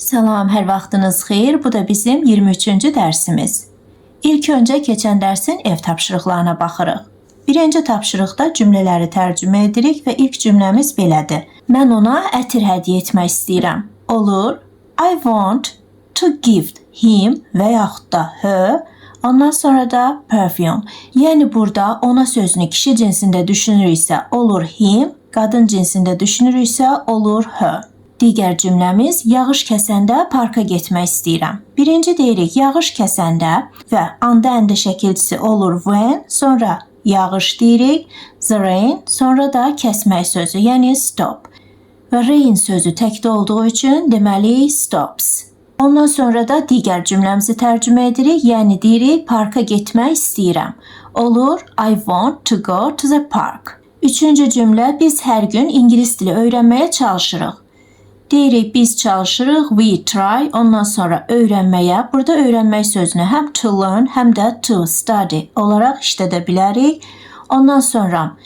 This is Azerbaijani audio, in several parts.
Salam, hər vaxtınız xeyir. Bu da bizim 23-cü dərsimiz. İlk öncə keçən dərsin ev tapşırıqlarına baxırıq. Birinci tapşırıqda cümlələri tərcümə edirik və ilk cümləmiz belədir. Mən ona ətir hədiyyə etmək istəyirəm. Olur. I want to give him və yaxud da her. Ondan sonra da perfume. Yəni burada ona sözünü kişi cinsində düşünürüksə olur him, qadın cinsində düşünürüksə olur her. Digər cümləmiz yağış kəsəndə parka getmək istəyirəm. Birinci deyirik yağış kəsəndə və anda əndə şəkilçisi olur when, sonra yağış deyirik, the rain, sonra da kəsmək sözü, yəni stop. Və rain sözü təkdə olduğu üçün deməli stops. Ondan sonra da digər cümləmizi tərcümə edirik, yəni deyirik parka getmək istəyirəm. Olur I want to go to the park. Üçüncü cümlə biz hər gün ingilis dili öyrənməyə çalışırıq. Deyirik biz çalışırıq, we try, ondan sonra öyrənməyə, burada öyrənmək sözünü həm to learn, həm də to study olaraq işlədə bilərik. Ondan sonra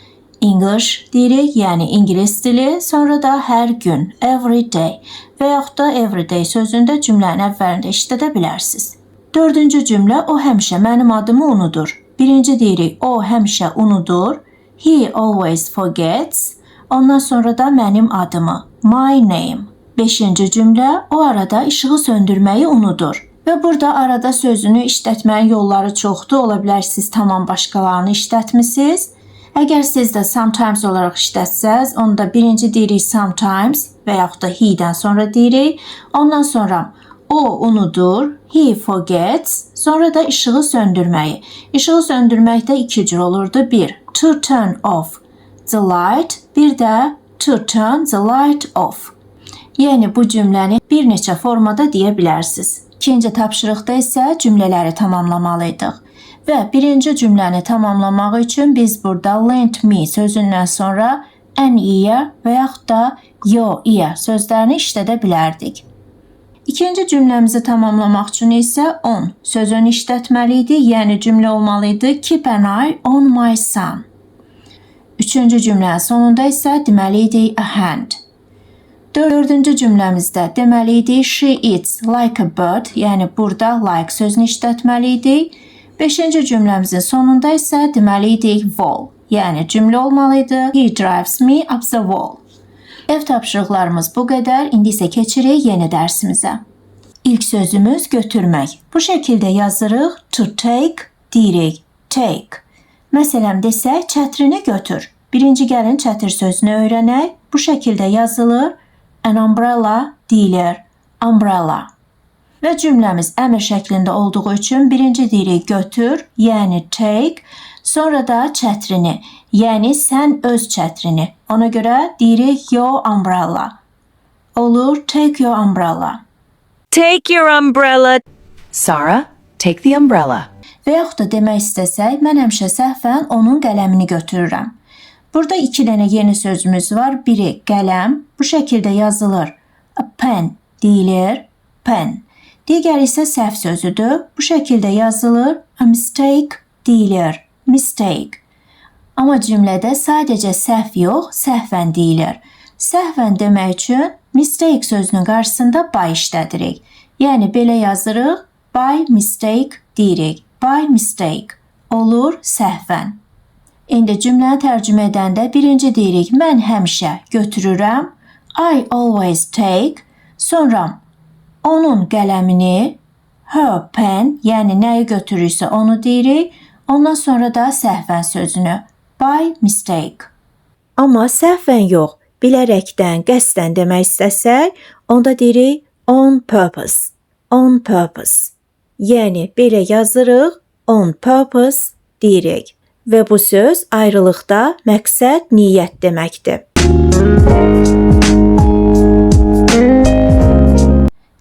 English deyirik, yəni ingilis dili, sonra da hər gün, every day və yaxud da every day sözündə cümlənin əvvəlində işlədə bilərsiniz. Dördüncü cümlə o həmişə mənim adımı unudur. Birinci deyirik o həmişə unudur, he always forgets, ondan sonra da mənim adımı, my name. Beşinci cümlə o arada işığı söndürməyi unudur. Və burada arada sözünü işlətməyin yolları çoxdur. Ola bilər siz tamam başqalarını işlətmisiniz. Əgər siz də sometimes olaraq işlətsəz, onda birinci deyirik sometimes və yaxud da he-dən sonra deyirik. Ondan sonra o unudur, he forgets, sonra da işığı söndürməyi. İşığı söndürməkdə iki cür olurdu. Bir, to turn off the light, bir də to turn the light off. Yəni bu cümləni bir neçə formada deyə bilərsiniz. İkinci tapşırıqda isə cümlələri tamamlamalıydıq. Və birinci cümləni tamamlamaq üçün biz burada lend me sözündən sonra an ear və yaxud da your ear sözlərini işlədə bilərdik. İkinci cümləmizi tamamlamaq üçün isə on sözünü işlətməliydik, yəni cümlə olmalıydı keep an eye on my son. Üçüncü cümlənin sonunda isə deməliydik a hand. Dördüncü cümləmizdə deməliydik she eats like a bird, yəni burada like sözünü işlətməliydik. Beşinci cümləmizin sonunda isə deməliydik wall, yəni cümlə olmalıydı he drives me up the wall. Ev tapşırıqlarımız bu qədər, indi isə keçirik yeni dərsimizə. İlk sözümüz götürmək. Bu şəkildə yazırıq to take, deyirik take. Məsələn desək çətrini götür. Birinci gəlin çətir sözünü öyrənək. Bu şəkildə yazılır. An umbrella deyilir, umbrella. Və cümləmiz əmr şəklində olduğu üçün birinci deyirik götür, yəni take, sonra da çətrini, yəni sən öz çətrini. Ona görə deyirik your umbrella. Olur, take your umbrella. Take your umbrella. Sarah, take the umbrella. Və yaxud da demək istəsək, mən həmişə səhvən onun qələmini götürürəm. Burada iki dənə yeni sözümüz var. Biri qələm, bu şəkildə yazılır. A pen deyilir, pen. Digəri isə səhv sözüdür. Bu şəkildə yazılır. A mistake deyilir, mistake. Amma cümlədə sadəcə səhv yox, səhvən deyilir. Səhvən demək üçün mistake sözünün qarşısında by işlədirik. Yəni belə yazırıq, by mistake deyirik, by mistake. Olur, səhvən. İndi cümləni tərcümə edəndə birinci deyirik, mən həmişə götürürəm, I always take, sonra onun qələmini, her pen, yəni nəyi götürürsə onu deyirik, ondan sonra da səhvən sözünü, by mistake. Amma səhvən yox, bilərəkdən, qəsdən demək istəsək, onda deyirik on purpose, on purpose. Yəni belə yazırıq, on purpose deyirik. Və bu söz ayrılıqda məqsəd, niyyət deməkdir.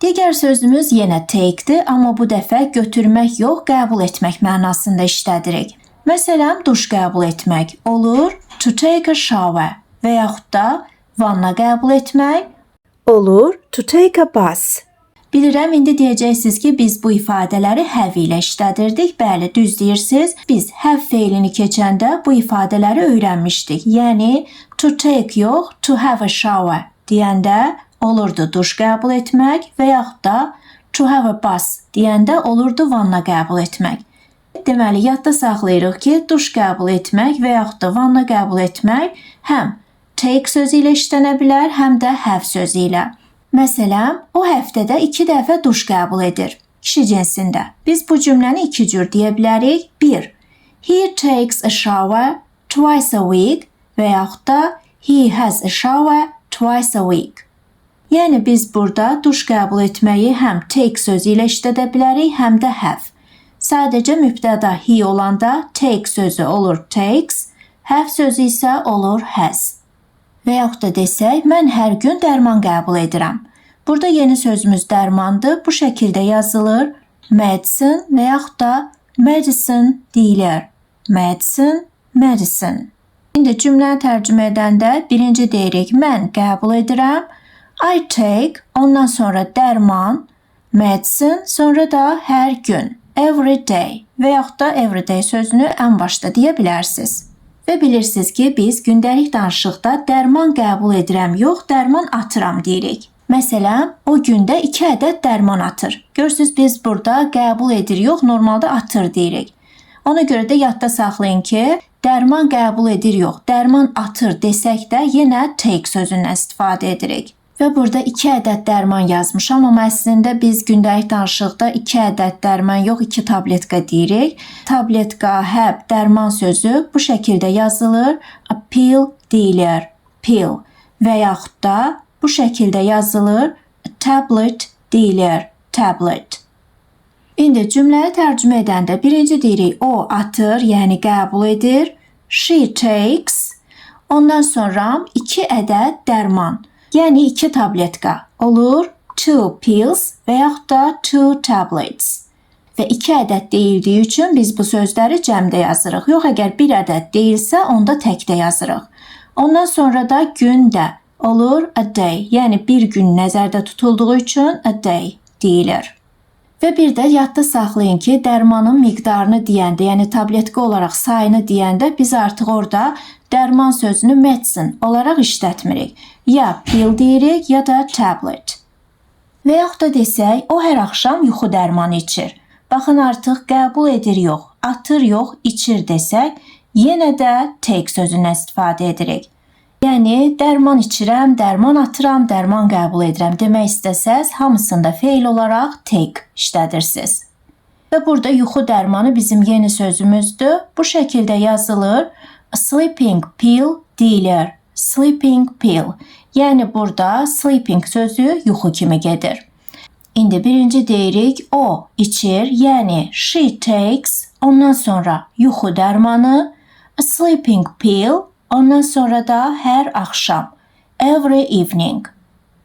Digər sözümüz yenə take-dir, amma bu dəfə götürmək yox, qəbul etmək mənasında işlədirik. Məsələn, duş qəbul etmək olur, to take a shower və yaxud da vanna qəbul etmək olur, to take a bath. Bilirəm, indi deyəcəksiniz ki, biz bu ifadələri have ilə işlədirdik. Bəli, düz deyirsiniz. Biz have feilini keçəndə bu ifadələri öyrənmişdik. Yəni, to take yox, to have a shower deyəndə olurdu duş qəbul etmək və yaxud da to have a bath deyəndə olurdu vanna qəbul etmək. Deməli, yadda saxlayırıq ki, duş qəbul etmək və yaxud da vanna qəbul etmək həm take sözü ilə işlənə bilər, həm də have sözü ilə. Məsələn, o həftədə 2 dəfə duş qəbul edir. Kişi cinsində. Biz bu cümləni 2 cür deyə bilərik. 1. He takes a shower twice a week və yaxud da he has a shower twice a week. Yəni biz burada duş qəbul etməyi həm take sözü ilə işlədə bilərik, həm də have. Sadəcə mübtəda he olanda take sözü olur takes, have sözü isə olur has. Və yaxud da desək, mən hər gün dərman qəbul edirəm. Burada yeni sözümüz dərmandır. Bu şəkildə yazılır. Medicine və yaxud da medicine deyilir. Medicine, medicine. İndi cümləni tərcümə edəndə birinci deyirik, mən qəbul edirəm. I take, ondan sonra dərman, medicine, sonra da hər gün, every day və yaxud da every day sözünü ən başda deyə bilərsiniz. Və bilirsiniz ki, biz gündəlik danışıqda dərman qəbul edirəm, yox, dərman atıram deyirik. Məsələn, o gündə 2 ədəd dərman atır. Görürsünüz, biz burada qəbul edir, yox, normalda atır deyirik. Ona görə də yadda saxlayın ki, dərman qəbul edir, yox, dərman atır desək də yenə take sözündən istifadə edirik. Və burada 2 ədəd dərman yazmışam, amma əslində biz gündəlik danışıqda 2 ədəd dərman yox, 2 tabletka deyirik. Tabletka, həb, dərman sözü bu şəkildə yazılır. A pill deyilir, pill. Və yaxud da bu şəkildə yazılır. A tablet deyilir, tablet. İndi cümləni tərcümə edəndə birinci deyirik, o atır, yəni qəbul edir. She takes. Ondan sonra 2 ədəd dərman. Yəni 2 tabletka olur 2 pills və yaxud da 2 tablets. Və 2 ədəd deyildiyi üçün biz bu sözləri cəmdə yazırıq. Yox, əgər 1 ədəd deyilsə, onda təkdə yazırıq. Ondan sonra da gündə olur a day. Yəni bir gün nəzərdə tutulduğu üçün a day deyilir. Və bir də yadda saxlayın ki, dərmanın miqdarını deyəndə, yəni tabletka olaraq sayını deyəndə biz artıq orada dərman sözünü medicine olaraq işlətmirik. Ya pill deyirik, ya da tablet. Və yaxud da desək, o hər axşam yuxu dərmanı içir. Baxın, artıq qəbul edir yox, atır yox, içir desək, yenə də take sözündən istifadə edirik. Yəni, dərman içirəm, dərman atıram, dərman qəbul edirəm demək istəsəz, hamısında feil olaraq take işlədirsiniz. Və burada yuxu dərmanı bizim yeni sözümüzdür. Bu şəkildə yazılır. Sleeping pill deyilir. Sleeping pill. Yəni burada sleeping sözü yuxu kimi gedir. İndi birinci deyirik, o içir, yəni she takes, ondan sonra yuxu dərmanı, a sleeping pill, ondan sonra da hər axşam, every evening.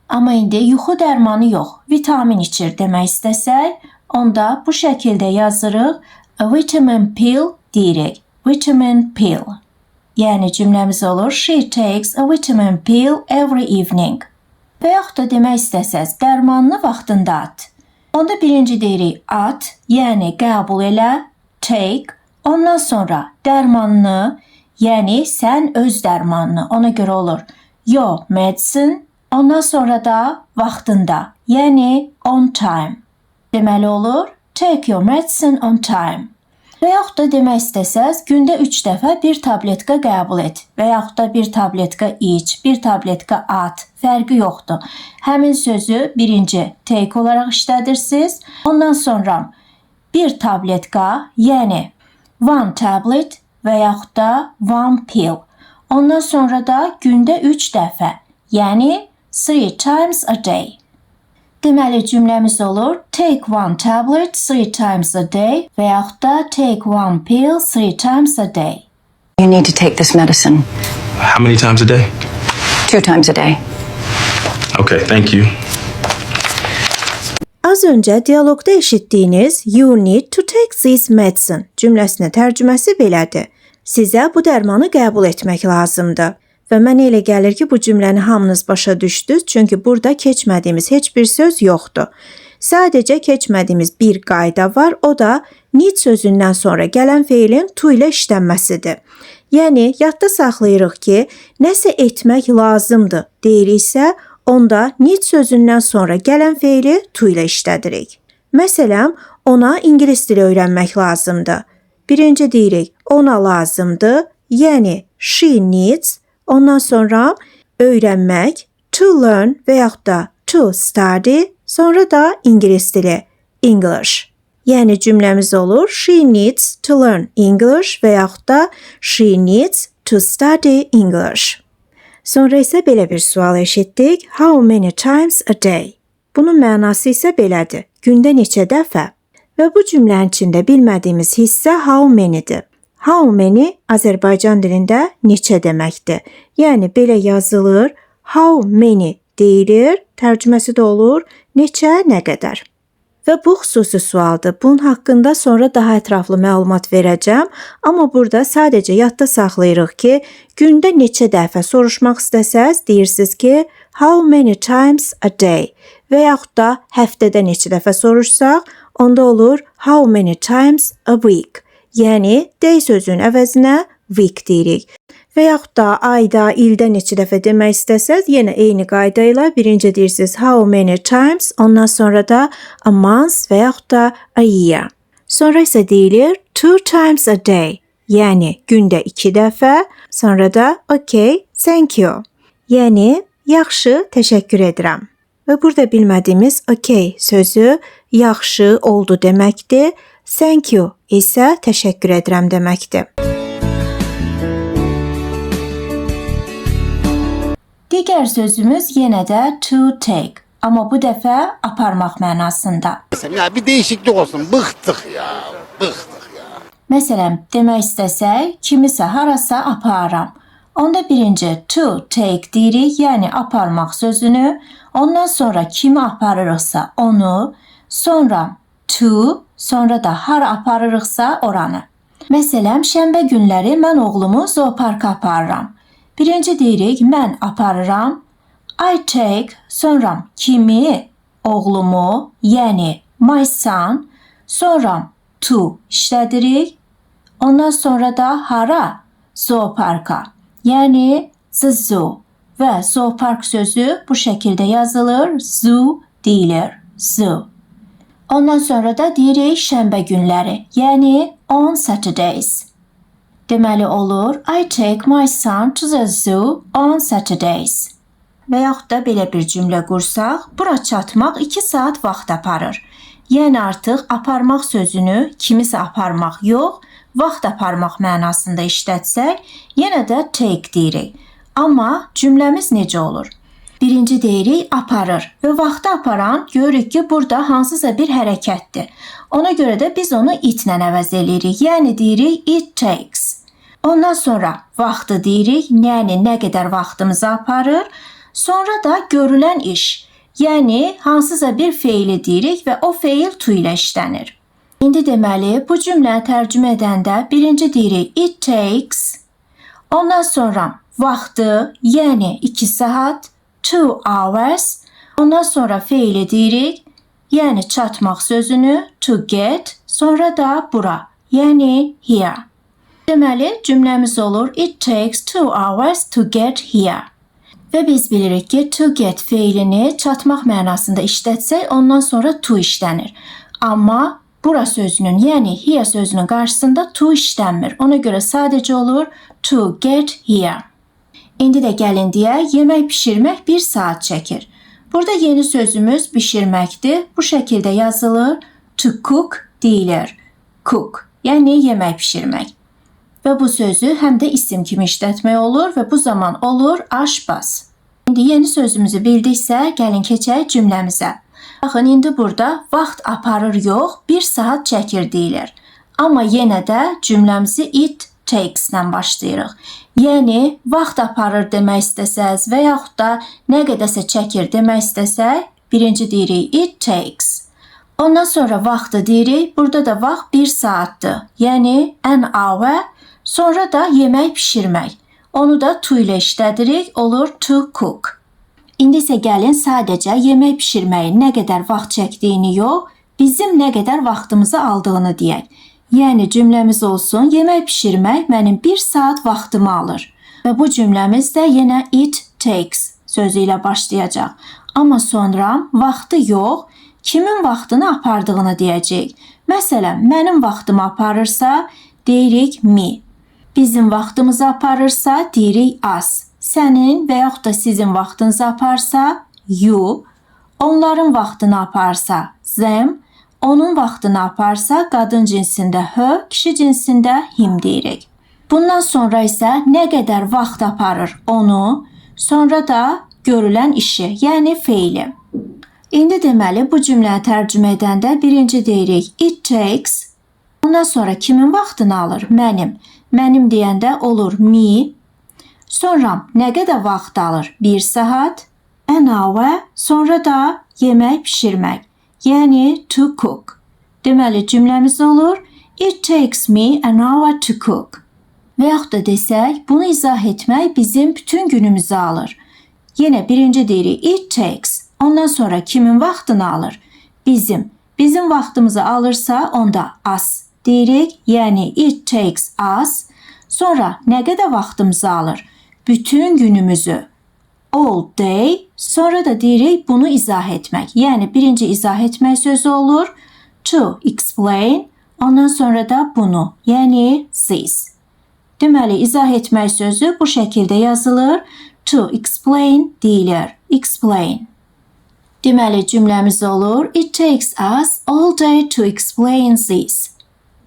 Amma indi yuxu dərmanı yox, vitamin içir demək istəsək, onda bu şəkildə yazırıq, a vitamin pill deyirik, vitamin pill. Yəni cümləmiz olur, she takes a vitamin pill every evening. Və yaxud da demək istəsəz, dərmanını vaxtında at. Onda birinci deyirik at, yəni qəbul elə, take, ondan sonra dərmanını, yəni sən öz dərmanını, ona görə olur your medicine, ondan sonra da vaxtında, yəni on time. Deməli olur, take your medicine on time. Və yaxud da demək istəsəz, gündə 3 dəfə bir tabletka qəbul et və yaxud da bir tabletka iç, bir tabletka at, fərqi yoxdur. Həmin sözü birinci take olaraq işlədirsiniz, ondan sonra bir tabletka, yəni one tablet və yaxud da one pill. Ondan sonra da gündə 3 dəfə, yəni 3 times a day. Deməli cümləmiz olur, take one tablet 3 times a day və yaxud da take one pill 3 times a day. You need to take this medicine How many times a day? 2 times a day. Okay, thank you. Az öncə dialoqda eşitdiyiniz you need to take this medicine cümləsinin tərcüməsi belədir. Sizə bu dərmanı qəbul etmək lazımdır. Və mənə elə gəlir ki, bu cümləni hamınız başa düşdünüz, çünki burada keçmədiyimiz heç bir söz yoxdur. Sadəcə keçmədiyimiz bir qayda var, o da need sözündən sonra gələn feilin to ilə işlənməsidir. Yəni, yadda saxlayırıq ki, nəsə etmək lazımdır deyiriksə, onda need sözündən sonra gələn feili to ilə işlədirik. Məsələn, ona ingilis dili öyrənmək lazımdır. Birinci deyirik, ona lazımdır, yəni she needs. Ondan sonra öyrənmək, to learn və yaxud da to study, sonra da ingilis dili, English. Yəni cümləmiz olur, she needs to learn English və yaxud da she needs to study English. Sonra isə belə bir sual eşitdik, how many times a day? Bunun mənası isə belədir, gündə neçə dəfə? Və bu cümlənin içində bilmədiyimiz hissə how many-dir. How many Azərbaycan dilində neçə deməkdir. Yəni belə yazılır, how many deyilir, tərcüməsi də olur, neçə, nə qədər. Və bu xüsusi sualdır. Bunun haqqında sonra daha ətraflı məlumat verəcəm, amma burada sadəcə yadda saxlayırıq ki, gündə neçə dəfə soruşmaq istəsəz, deyirsiniz ki, how many times a day və yaxud da həftədə neçə dəfə soruşsaq, onda olur how many times a week. Yəni, day sözünün əvəzinə week deyirik. Və yaxud da ayda, ildə neçə dəfə demək istəsəz, yenə eyni qayda ilə birinci deyirsiniz how many times, ondan sonra da a month və yaxud da a year. Sonra isə deyilir 2 times a day, yəni gündə 2 dəfə, sonra da okay, thank you. Yəni, yaxşı, təşəkkür edirəm. Və burada bilmədiyimiz okay sözü yaxşı, oldu deməkdir. Thank you isə təşəkkür edirəm deməkdir. Digər sözümüz yenə də to take. Amma bu dəfə aparmaq mənasında. Ya bir değişiklik olsun. Bıktık ya. Bıktık ya. Məsələn, demək istəsək, kimisə harasa aparıram. Onda birinci to take deyirik, yəni aparmaq sözünü. Ondan sonra kimi aparırıqsa onu, sonra to, sonra da hara aparırıqsa oranı. Məsələn, şənbə günləri mən oğlumu zooparka aparıram. Birinci deyirik, mən aparıram. I take, sonra kimi, oğlumu, yəni my son, sonra to işlədirik. Ondan sonra da hara, zooparka, yəni the zoo. Və zoopark sözü bu şəkildə yazılır, zoo deyilir, zoo. Ondan sonra da deyirik şənbə günləri, yəni on Saturdays. Deməli olur, I take my son to the zoo on Saturdays. Və yaxud da belə bir cümlə qursaq, bura çatmaq 2 saat vaxt aparır. Yəni artıq aparmaq sözünü kimisə aparmaq yox, vaxt aparmaq mənasında işlətsək, yenə də take deyirik. Amma cümləmiz necə olur? Birinci deyirik aparır və vaxtı aparan görürük ki, burada hansısa bir hərəkətdir. Ona görə də biz onu itlə əvəz edirik. Yəni deyirik it takes. Ondan sonra vaxtı deyirik, yəni nə qədər vaxtımızı aparır. Sonra da görülən iş, yəni hansısa bir feili deyirik və o feil to ilə işlənir. İndi deməli bu cümləni tərcümə edəndə birinci deyirik it takes. Ondan sonra vaxtı, yəni 2 saat, 2 hours. Ondan sonra feili deyirik, yəni çatmaq sözünü to get, sonra da bura, yəni here. Deməli cümləmiz olur it takes 2 hours to get here. Və biz bilirik ki, to get feilini çatmaq mənasında işlətsək, ondan sonra to işlənir. Amma bura sözünün, yəni here sözünün qarşısında to işlənmir. Ona görə sadəcə olur to get here. İndi də gəlin deyək, yemək bişirmək 1 saat çəkir. Burada yeni sözümüz bişirməkdir. Bu şəkildə yazılır. To cook deyilir. Cook, yəni yemək bişirmək. Və bu sözü həm də isim kimi işlətmək olur və bu zaman olur aşbaz. İndi yeni sözümüzü bildiksə, gəlin keçək cümləmizə. Baxın, indi burada vaxt aparır yox, 1 saat çəkir deyilir. Amma yenə də cümləmizi it takes-dən başlayırıq. Yəni, vaxt aparır demək istəsəz və yaxud da nə qədərsə çəkir demək istəsək, birinci deyirik it takes. Ondan sonra vaxtı deyirik, burada da vaxt 1 saatdır. Yəni, an hour, sonra da yemək bişirmək. Onu da to ilə işlədirik, olur to cook. İndi isə gəlin sadəcə yemək bişirməyin nə qədər vaxt çəkdiyini yox, bizim nə qədər vaxtımızı aldığını deyək. Yəni cümləmiz olsun, yemək bişirmək mənim 1 saat vaxtımı alır. Və bu cümləmiz də yenə it takes sözü ilə başlayacaq. Amma sonra vaxtı yox, kimin vaxtını apardığını deyəcəyik. Məsələn, mənim vaxtımı aparırsa, deyirik me. Bizim vaxtımızı aparırsa, deyirik us. Sənin və yaxud da sizin vaxtınızı aparsa, you. Onların vaxtını aparsa, them. Onun vaxtını aparsa, qadın cinsində her, kişi cinsində him deyirik. Bundan sonra isə nə qədər vaxt aparır onu, sonra da görülən işi, yəni feili. İndi deməli bu cümləni tərcümə edəndə birinci deyirik it takes. Ondan sonra kimin vaxtını alır? Mənim. Mənim deyəndə olur me. Sonra nə qədər vaxt alır? 1 saat. An hour. Sonra da yemək pişirmək. Yəni to cook. Deməli cümləmiz olur it takes me an hour to cook. Və yaxud da desək, bunu izah etmək bizim bütün günümüzü alır. Yenə birinci deyirik it takes. Ondan sonra kimin vaxtını alır? Bizim. Bizim vaxtımızı alırsa onda us deyirik. Yəni it takes us. Sonra nə qədər vaxtımızı alır? Bütün günümüzü. All day. Sonra da deyirik bunu izah etmək. Yəni birinci izah etmək sözü olur. To explain. Ondan sonra da bunu. Yəni this. Deməli izah etmək sözü bu şəkildə yazılır. To explain deyilir. Explain. Deməli cümləmiz olur. It takes us all day to explain this.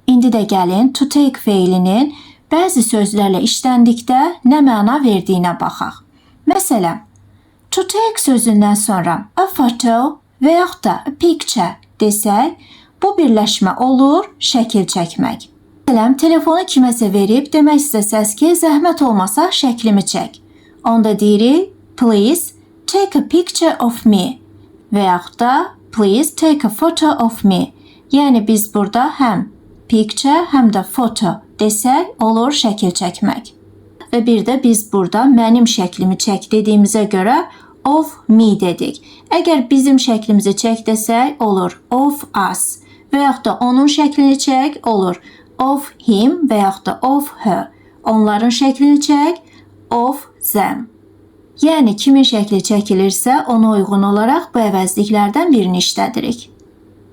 İndi də gəlin to take feilinin bəzi sözlərlə işləndikdə nə məna verdiyinə baxaq. Məsələn, to take sözündən sonra a photo və yaxud da a picture desək, bu birləşmə olur şəkil çəkmək. Məsələn, telefonu kiməsə verib demək istəsəz ki, zəhmət olmasa şəklimi çək. Onda deyirik, please take a picture of me və yaxud da please take a photo of me. Yəni biz burada həm picture həm də photo desək olur şəkil çəkmək. Və bir də biz burada mənim şəklimi çək dediyimizə görə of me dedik. Əgər bizim şəklimizi çək desək olur of us və yaxud da onun şəklini çək olur of him və yaxud da of her. Onların şəklini çək of them. Yəni kimin şəkli çəkilirsə ona uyğun olaraq bu əvəzliklərdən birini işlədirik.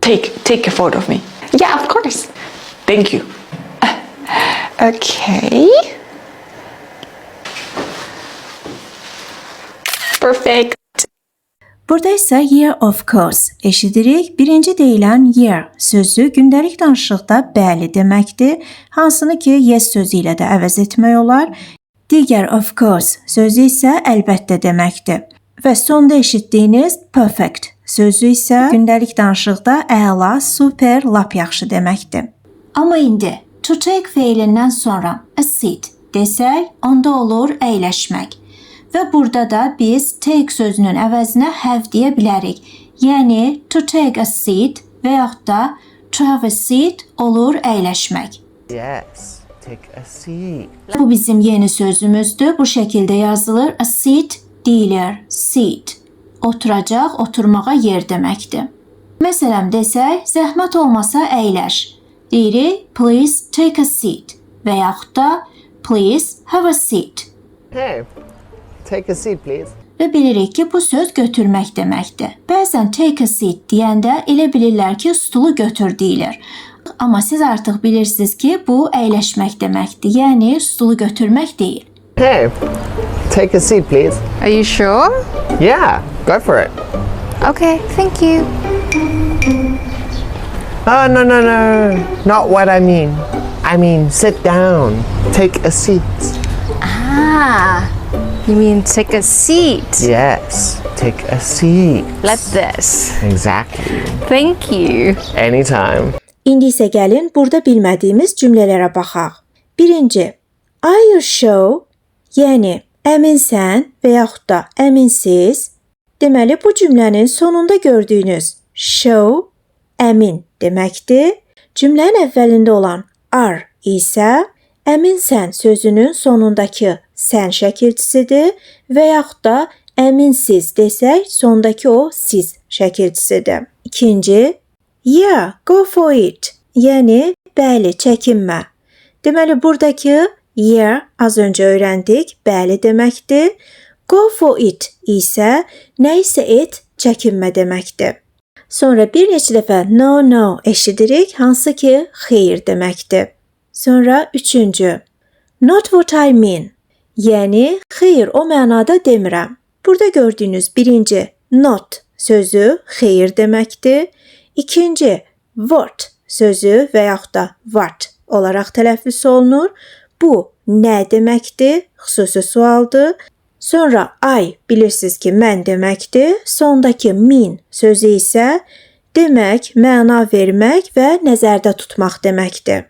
Take a photo of me. Yeah, of course. Thank you. Okay. Perfect. Burada isə yeah of course eşidirik. Birinci deyilən yeah sözü gündəlik danışıqda bəli deməkdir. Hansını ki yes sözü ilə də əvəz etmək olar. Digər of course sözü isə əlbəttə deməkdir. Və sonda eşitdiyiniz perfect sözü isə gündəlik danışıqda əla, super, lap yaxşı deməkdir. Amma indi to take feilindən sonra a seat desək, onda olur əyləşmək. Və burada da biz take sözünün əvəzinə have deyə bilərik. Yəni to take a seat və yaxud da to have a seat olur əyləşmək. Yes, take a seat. Bu bizim yeni sözümüzdür. Bu şəkildə yazılır. A seat deyilir. Seat. Oturacaq, oturmağa yer deməkdir. Məsələn desək, zəhmət olmasa əyləş. Deyirik, please take a seat və yaxud da please have a seat. Hey, take a seat please. Və bilirik ki, bu söz götürmək deməkdir. Bəzən take a seat deyəndə elə bilirlər ki, stulu götür deyilir. Amma siz artıq bilirsiniz ki, bu əyləşmək deməkdir. Yəni stulu götürmək deyil. Hey, take a seat please. Are you sure? Yeah, go for it. Okay, thank you. Oh, no, not what I mean. I mean, sit down, take a seat. Ah, you mean take a seat? Yes, take a seat. Like this. Exactly. Thank you. Anytime. İndi isə gəlin burada bilmədiyimiz cümlələrə baxaq. Birinci, are you sure? Yəni, əminsən və yaxud da əminsiz. Deməli, bu cümlənin sonunda gördüyünüz sure, əmin deməkdir. Cümlənin əvvəlində olan are isə əminsən sözünün sonundakı sən şəkilçisidir və yaxud da əminsiz desək sondakı o siz şəkilçisidir. İkinci, yeah, go for it. Yəni, bəli, çəkinmə. Deməli, buradakı yeah az öncə öyrəndik, bəli deməkdir. Go for it isə nə isə et, çəkinmə deməkdir. Sonra bir neçə dəfə no eşidirik, hansı ki xeyr deməkdir. Sonra üçüncü, not what I mean, yəni xeyr o mənada demirəm. Burada gördüyünüz birinci not sözü xeyr deməkdir. İkinci what sözü və yaxud da what olaraq tələffüz olunur. Bu nə deməkdir? Xüsusi sualdır. Sonra I bilirsiniz ki mən deməkdir. Sondakı mean sözü isə demək, məna vermək və nəzərdə tutmaq deməkdir.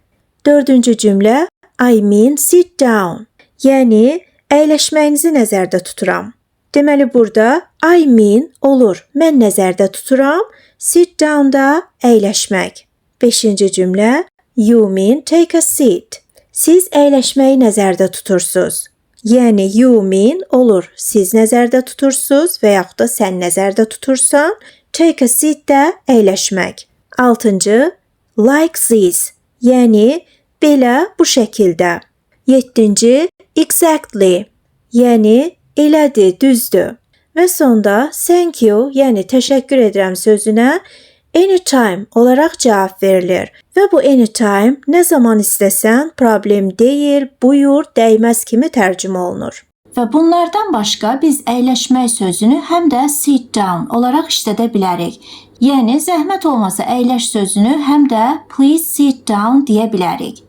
Dördüncü cümlə I mean sit down, yəni əyləşməyinizi nəzərdə tuturam. Deməli burada I mean olur, mən nəzərdə tuturam, sit down da əyləşmək. Beşinci cümlə you mean take a seat, siz əyləşməyi nəzərdə tutursunuz. Yəni you mean olur, siz nəzərdə tutursunuz və yaxud da sən nəzərdə tutursan. Take a seat də əyləşmək. Altıncı, like this, yəni belə bu şəkildə. Yeddinci, exactly, yəni elədir, düzdür. Və sonda thank you, yəni təşəkkür edirəm sözünə anytime olaraq cavab verilir. Və bu anytime nə zaman istəsən problem deyil, buyur, dəyməz kimi tərcümə olunur. Və bunlardan başqa biz əyləşmək sözünü həm də sit down olaraq işlədə bilərik. Yəni zəhmət olmasa əyləş sözünü həm də please sit down deyə bilərik.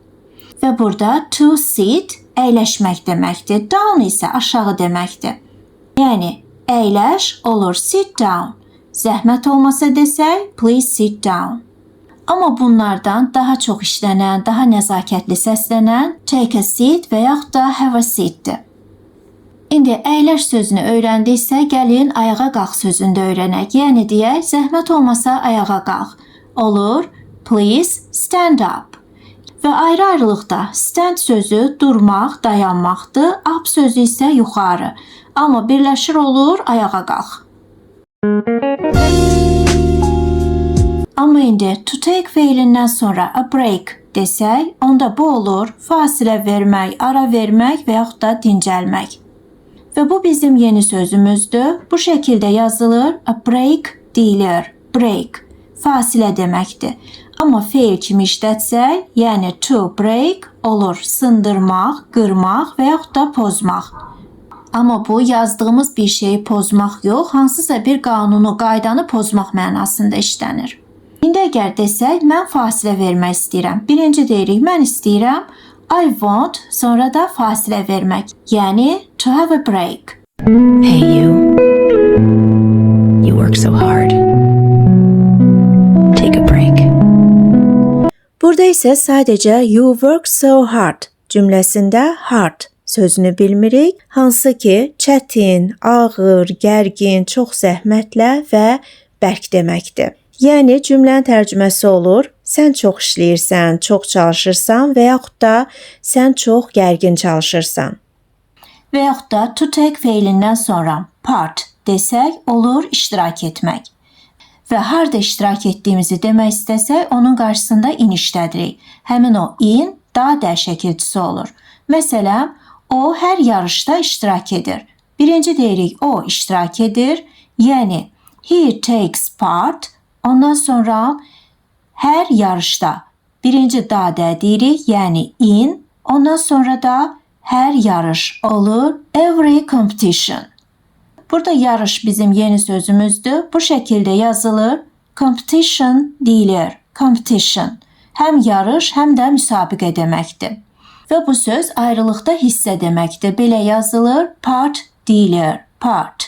Və burada to sit əyləşmək deməkdir, down isə aşağı deməkdir. Yəni əyləş olur sit down. Zəhmət olmasa desək please sit down. Amma bunlardan daha çox işlənən, daha nəzakətli səslənən take a seat və yaxud da have a seatdir. İndi əyləş sözünü öyrəndiksə, gəlin ayağa qalx sözünü də öyrənək. Yəni deyək, zəhmət olmasa ayağa qalx. Olur, please stand up. Və ayrı-ayrılıqda stand sözü durmaq, dayanmaqdır, up sözü isə yuxarı. Amma birləşir olur, ayağa qalx. Amma indi to take feilindən sonra a break desək, onda bu olur fasilə vermək, ara vermək və yaxud da dincəlmək. Və bu bizim yeni sözümüzdür. Bu şəkildə yazılır, a break deyilir, break, fasilə deməkdir. Amma feil kimi işlətsək, yəni to break olur sındırmaq, qırmaq və yaxud da pozmaq. Amma bu yazdığımız bir şeyi pozmaq yox, hansısa bir qanunu, qaydanı pozmaq mənasında işlənir. İndi əgər desək, mən fasilə vermək istəyirəm. Birinci deyirik, mən istəyirəm, I want, sonra da fasilə vermək. Yəni, to have a break. Hey you. You work so hard. Take a break. Burada isə sadəcə you work so hard cümləsində hard sözünü bilmirik, hansı ki çətin, ağır, gərgin, çox zəhmətlə və bərk deməkdir. Yəni cümlənin tərcüməsi olur, sən çox işləyirsən, çox çalışırsan və yaxud da sən çox gərgin çalışırsan. Və yaxud da to take feilindən sonra part desək olur iştirak etmək. Və harda iştirak etdiyimizi demək istəsək, onun qarşısında in işlədirik. Həmin o in daha dəyişəkilçisi olur. Məsələn, o hər yarışda iştirak edir. Birinci deyirik, o iştirak edir. Yəni, he takes part. Ondan sonra hər yarışda birinci dadə deyirik, yəni in. Ondan sonra da hər yarış olur, every competition. Burada yarış bizim yeni sözümüzdür. Bu şəkildə yazılır, competition deyilir, competition. Həm yarış, həm də müsabiqə deməkdir. Və bu söz ayrılıqda hissə deməkdir. Belə yazılır, part deyilir, part.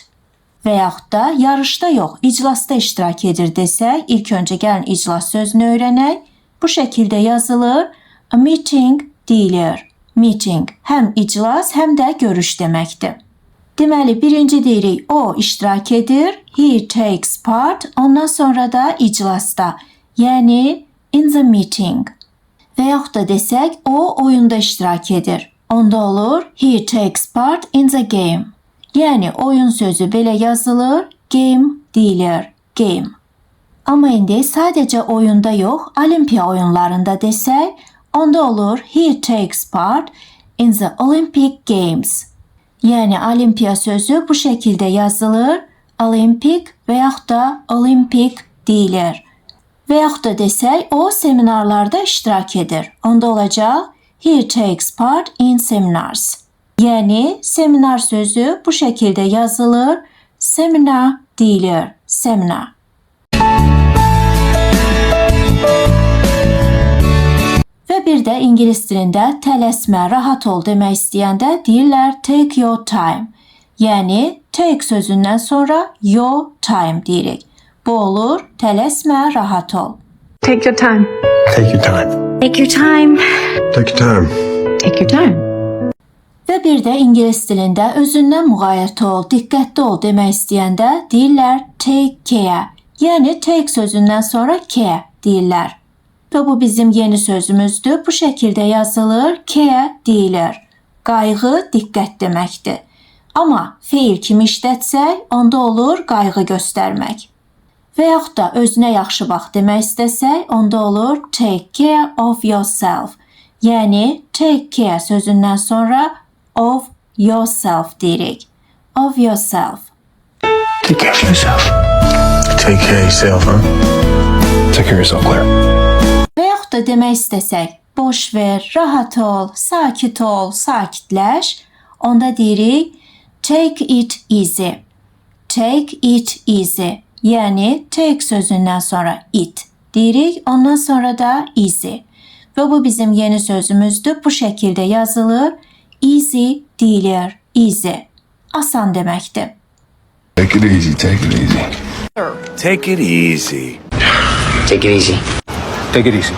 Və yaxud da yarışda yox, iclasda iştirak edir desək, ilk öncə gəlin iclas sözünü öyrənək. Bu şəkildə yazılır, a meeting deyilir, meeting. Həm iclas, həm də görüş deməkdir. Deməli, birinci deyirik, o iştirak edir, he takes part, ondan sonra da iclasda, yəni in the meeting. Və yaxud da desək, o oyunda iştirak edir. Onda olur, he takes part in the game. Yəni oyun sözü belə yazılır, game deyilir, game. Amma indi sadəcə oyunda yox, olimpiya oyunlarında desək, onda olur, he takes part in the Olympic Games. Yəni olimpiya sözü bu şəkildə yazılır. Olympic və yaxud da Olympic deyilir. Və yaxud da desək, o seminarlarda iştirak edir. Onda olacaq, he takes part in seminars. Yəni, seminar sözü bu şəkildə yazılır. Seminar deyilir. Seminar. Və bir də ingilis dilində tələsmə, rahat ol demək istəyəndə deyirlər take your time. Yəni, take sözündən sonra your time deyirik. Bu olur, tələsmə, rahat ol. Take your time. Take your time. Take your time. Take your time. Take your time. Və bir də ingilis dilində özündən müğayət ol, diqqətli ol demək istəyəndə deyirlər take care. Yəni, take sözündən sonra care deyirlər. Və bu bizim yeni sözümüzdür. Bu şəkildə yazılır, care deyilir. Qayğı, diqqət deməkdir. Amma feil kimi işlətsək, onda olur qayğı göstərmək. Və yaxud da özünə yaxşı bax demək istəsək, onda olur take care of yourself. Yəni, take care sözündən sonra of yourself deyirik. Of yourself. Take care of yourself. Take care of yourself, huh? Take care of yourself, Claire. Və yaxud da demək istəsək, boş ver, rahat ol, sakit ol, sakitləş, onda deyirik take it easy. Take it easy. Yəni, take sözündən sonra it deyirik, ondan sonra da easy. Və bu bizim yeni sözümüzdür. Bu şəkildə yazılır. Easy deyilir. Easy. Asan deməkdir. Take it easy, take it easy. Take it easy. Take it easy. Take it easy.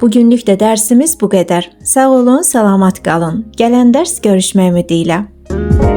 Bugünlük də dərsimiz bu qədər. Sağ olun, salamat qalın. Gələn dərs görüşmək ümidi ilə.